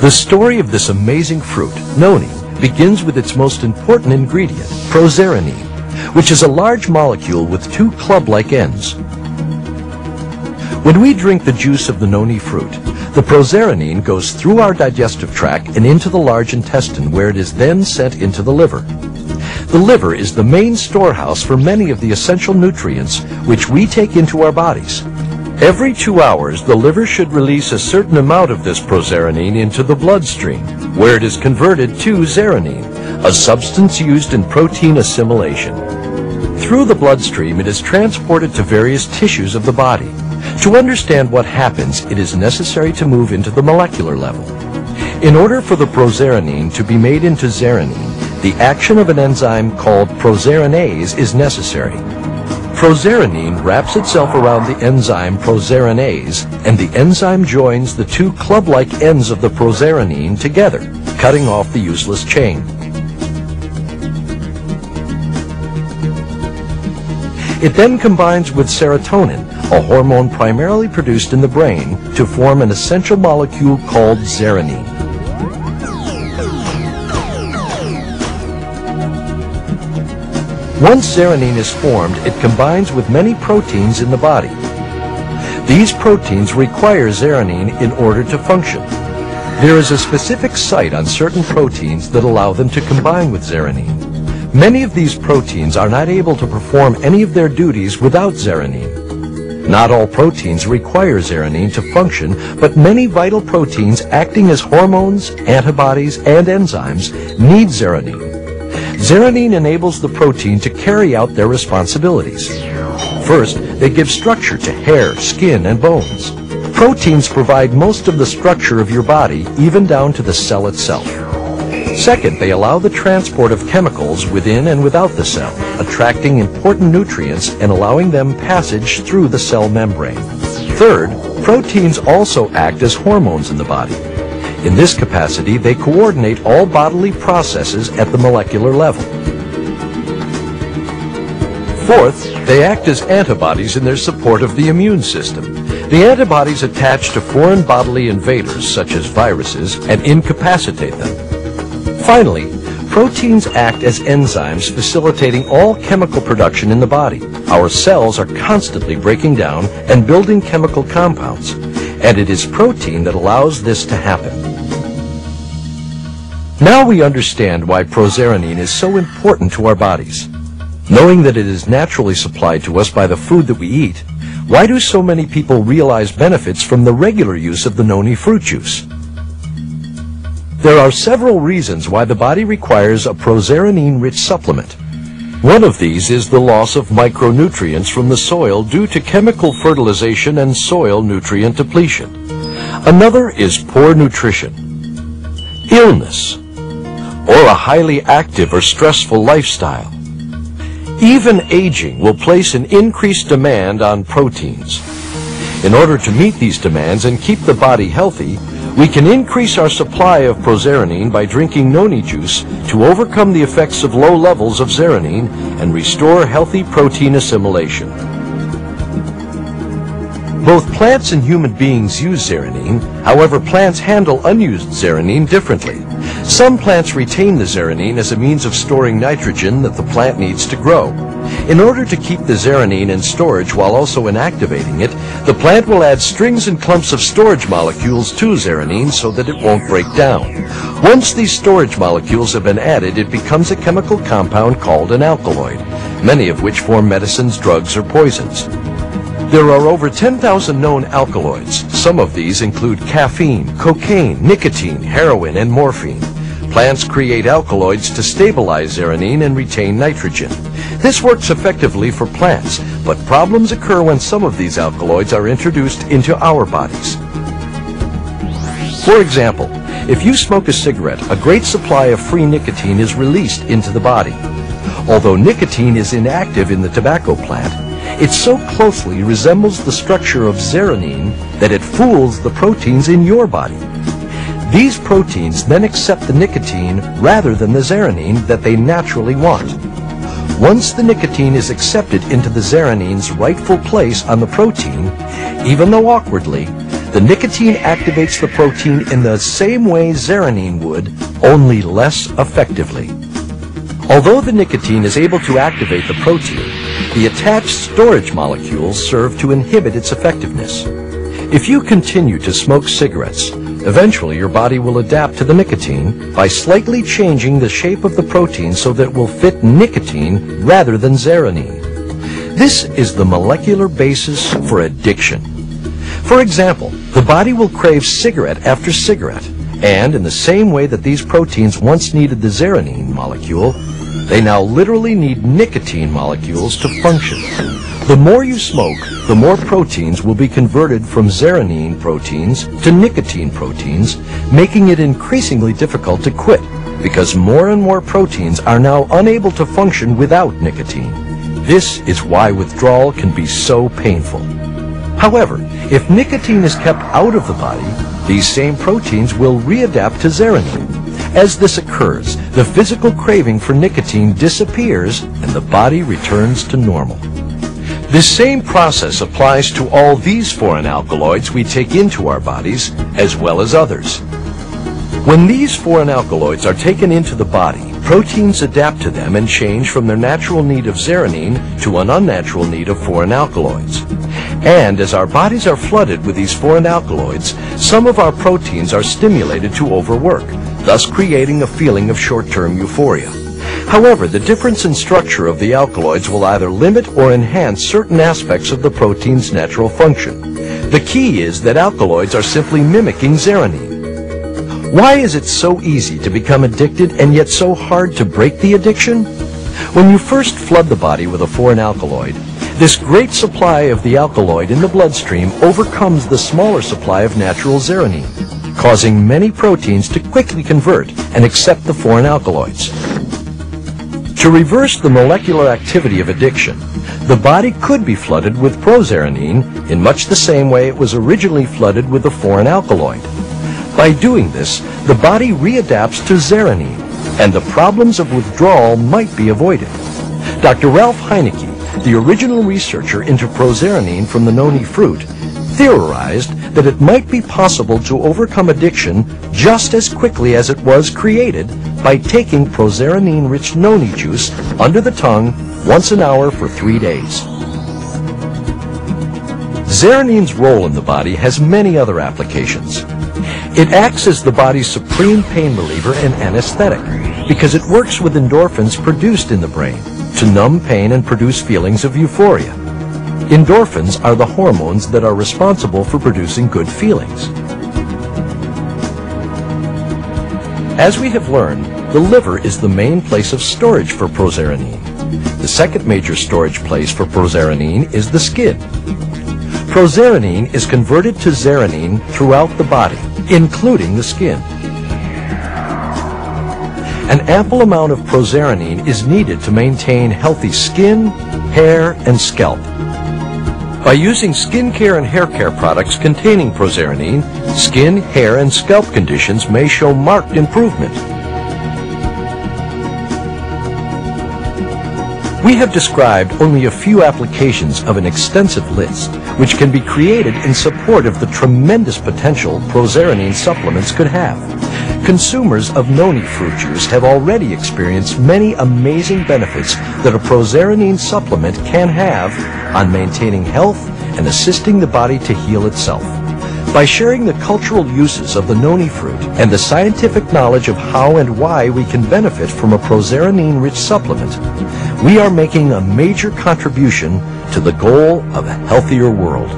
The story of this amazing fruit, Noni, begins with its most important ingredient, proserpine, which is a large molecule with two club-like ends. When we drink the juice of the Noni fruit, the proserpine goes through our digestive tract and into the large intestine, where it is then sent into the liver. The liver is the main storehouse for many of the essential nutrients which we take into our bodies. Every 2 hours, the liver should release a certain amount of this proserpine into the bloodstream, where it is converted to zearanin, a substance used in protein assimilation. Through the bloodstream, it is transported to various tissues of the body. To understand what happens, it is necessary to move into the molecular level. In order for the proserpine to be made into zearanin, the action of an enzyme called proserpinase is necessary. Proserpine wraps itself around the enzyme proserpinase, and the enzyme joins the two club-like ends of the proserpine together, cutting off the useless chain. It then combines with serotonin, a hormone primarily produced in the brain, to form an essential molecule called zearanin. Once zearanin is formed, it combines with many proteins in the body. These proteins require zearanin in order to function. There is a specific site on certain proteins that allow them to combine with zearanin. Many of these proteins are not able to perform any of their duties without zearanin. Not all proteins require zearanin to function, but many vital proteins acting as hormones, antibodies, and enzymes need zearanin. Zearanin enables the protein to carry out their responsibilities. First, they give structure to hair, skin, and bones. Proteins provide most of the structure of your body, even down to the cell itself. Second, they allow the transport of chemicals within and without the cell, attracting important nutrients and allowing them passage through the cell membrane. Third, proteins also act as hormones in the body. In this capacity, they coordinate all bodily processes at the molecular level. Fourth, they act as antibodies in their support of the immune system. The antibodies attach to foreign bodily invaders, such as viruses, and incapacitate them. Finally, proteins act as enzymes facilitating all chemical production in the body. Our cells are constantly breaking down and building chemical compounds, and it is protein that allows this to happen. Now we understand why proserpine is so important to our bodies. Knowing that it is naturally supplied to us by the food that we eat, why do so many people realize benefits from the regular use of the Noni fruit juice? There are several reasons why the body requires a proserpine-rich supplement. One of these is the loss of micronutrients from the soil due to chemical fertilization and soil nutrient depletion. Another is poor nutrition, illness, or a highly active or stressful lifestyle. Even aging will place an increased demand on proteins. In order to meet these demands and keep the body healthy, we can increase our supply of proserpine by drinking Noni juice to overcome the effects of low levels of zearanin and restore healthy protein assimilation. Both plants and human beings use zearanin. However, plants handle unused zearanin differently. Some plants retain the zearanin as a means of storing nitrogen that the plant needs to grow. In order to keep the zearanin in storage while also inactivating it, the plant will add strings and clumps of storage molecules to zearanin so that it won't break down. Once these storage molecules have been added, it becomes a chemical compound called an alkaloid, many of which form medicines, drugs, or poisons. There are over 10,000 known alkaloids. Some of these include caffeine, cocaine, nicotine, heroin, and morphine. Plants create alkaloids to stabilize zearanin and retain nitrogen. This works effectively for plants, but problems occur when some of these alkaloids are introduced into our bodies. For example, if you smoke a cigarette, a great supply of free nicotine is released into the body. Although nicotine is inactive in the tobacco plant, it so closely resembles the structure of zearanin that it fools the proteins in your body. These proteins then accept the nicotine rather than the zearanin that they naturally want. Once the nicotine is accepted into the zearanine's rightful place on the protein, even though awkwardly, the nicotine activates the protein in the same way zearanine would, only less effectively. Although the nicotine is able to activate the protein, the attached storage molecules serve to inhibit its effectiveness. If you continue to smoke cigarettes, eventually your body will adapt to the nicotine by slightly changing the shape of the protein so that it will fit nicotine rather than zearanine. This is the molecular basis for addiction. For example, the body will crave cigarette after cigarette, and in the same way that these proteins once needed the zearanine molecule, they now literally need nicotine molecules to function. The more you smoke, the more proteins will be converted from zearanine proteins to nicotine proteins, making it increasingly difficult to quit, because more and more proteins are now unable to function without nicotine. This is why withdrawal can be so painful. However, if nicotine is kept out of the body, these same proteins will readapt to zearanine. As this occurs, the physical craving for nicotine disappears and the body returns to normal. This same process applies to all these foreign alkaloids we take into our bodies, as well as others. When these foreign alkaloids are taken into the body, proteins adapt to them and change from their natural need of zearanine to an unnatural need of foreign alkaloids. And as our bodies are flooded with these foreign alkaloids, some of our proteins are stimulated to overwork, thus creating a feeling of short-term euphoria. However, the difference in structure of the alkaloids will either limit or enhance certain aspects of the protein's natural function. The key is that alkaloids are simply mimicking zearanine. Why is it so easy to become addicted and yet so hard to break the addiction? When you first flood the body with a foreign alkaloid, this great supply of the alkaloid in the bloodstream overcomes the smaller supply of natural zearanine, causing many proteins to quickly convert and accept the foreign alkaloids. To reverse the molecular activity of addiction, the body could be flooded with prozearanine in much the same way it was originally flooded with the foreign alkaloid. By doing this, the body readapts to zearanine, and the problems of withdrawal might be avoided. Dr. Ralph Heineke, the original researcher into prozearanine from the Noni fruit, theorized that it might be possible to overcome addiction just as quickly as it was created by taking prozearanine-rich Noni juice under the tongue once an hour for 3 days. Zearanine's role in the body has many other applications. It acts as the body's supreme pain reliever and anesthetic because it works with endorphins produced in the brain to numb pain and produce feelings of euphoria. Endorphins are the hormones that are responsible for producing good feelings. As we have learned, the liver is the main place of storage for prozearanine. The second major storage place for prozearanine is the skin. Prozearanine is converted to zearanine throughout the body, including the skin. An ample amount of prozearanine is needed to maintain healthy skin, hair, and scalp. By using skincare and hair care products containing prozearanine, skin, hair, and scalp conditions may show marked improvement. We have described only a few applications of an extensive list, which can be created in support of the tremendous potential prozearanine supplements could have. Consumers of Noni fruit juice have already experienced many amazing benefits that a prozearanine supplement can have on maintaining health and assisting the body to heal itself. By sharing the cultural uses of the Noni fruit and the scientific knowledge of how and why we can benefit from a prozearanine-rich supplement, we are making a major contribution to the goal of a healthier world.